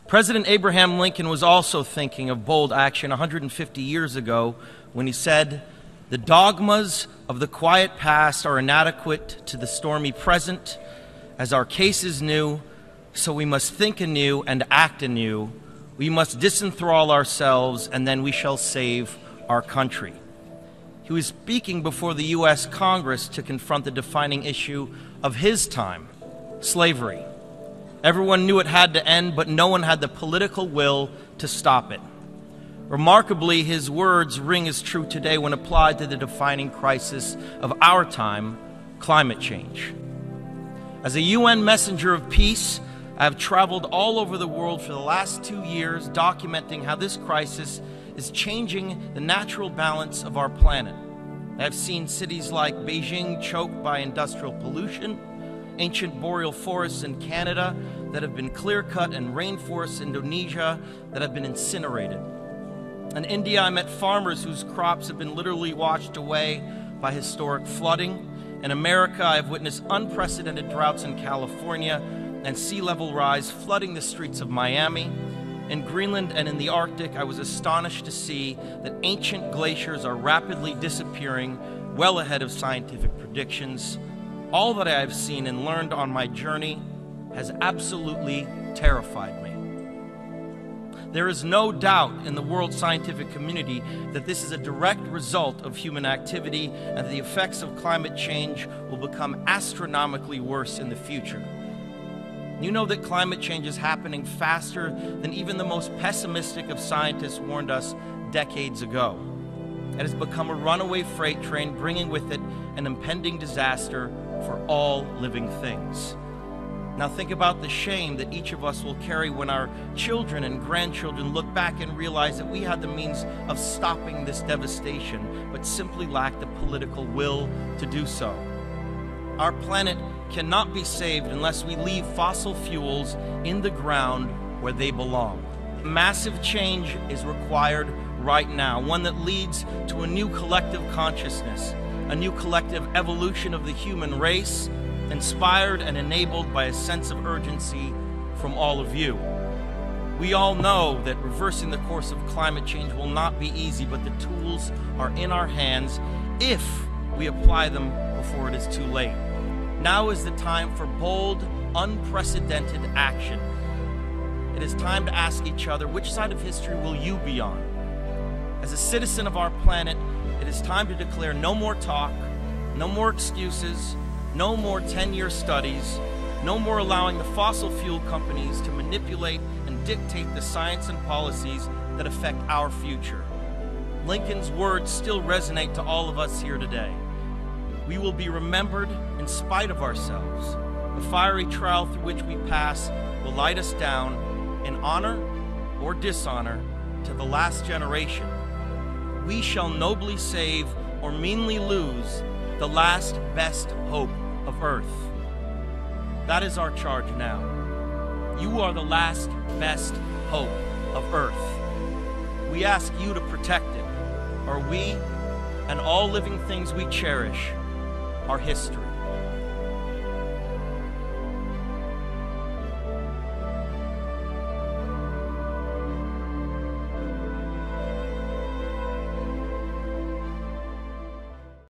President Abraham Lincoln was also thinking of bold action 150 years ago when he said, "The dogmas of the quiet past are inadequate to the stormy present. As our case is new, so we must think anew and act anew. We must disenthrall ourselves, and then we shall save our country." He was speaking before the U.S. Congress to confront the defining issue of his time, slavery. Everyone knew it had to end, but no one had the political will to stop it. Remarkably, his words ring as true today when applied to the defining crisis of our time, climate change. As a UN messenger of peace, I have traveled all over the world for the last 2 years documenting how this crisis is changing the natural balance of our planet. I have seen cities like Beijing choked by industrial pollution, ancient boreal forests in Canada that have been clear-cut, and rainforests in Indonesia that have been incinerated. In India, I met farmers whose crops have been literally washed away by historic flooding. In America, I have witnessed unprecedented droughts in California and sea level rise flooding the streets of Miami. In Greenland and in the Arctic, I was astonished to see that ancient glaciers are rapidly disappearing, well ahead of scientific predictions. All that I have seen and learned on my journey has absolutely terrified me. There is no doubt in the world scientific community that this is a direct result of human activity and that the effects of climate change will become astronomically worse in the future. You know that climate change is happening faster than even the most pessimistic of scientists warned us decades ago. It has become a runaway freight train, bringing with it an impending disaster for all living things. Now think about the shame that each of us will carry when our children and grandchildren look back and realize that we had the means of stopping this devastation, but simply lacked the political will to do so. Our planet cannot be saved unless we leave fossil fuels in the ground where they belong. Massive change is required right now, one that leads to a new collective consciousness, a new collective evolution of the human race, inspired and enabled by a sense of urgency from all of you. We all know that reversing the course of climate change will not be easy, but the tools are in our hands if we apply them before it is too late. Now is the time for bold, unprecedented action. It is time to ask each other, which side of history will you be on? As a citizen of our planet, it is time to declare no more talk, no more excuses, no more 10-year studies, no more allowing the fossil fuel companies to manipulate and dictate the science and policies that affect our future. Lincoln's words still resonate to all of us here today. We will be remembered in spite of ourselves. The fiery trial through which we pass will light us down in honor or dishonor to the last generation. We shall nobly save or meanly lose the last best hope of Earth. That is our charge now. You are the last best hope of Earth. We ask you to protect it, or we and all living things we cherish are history.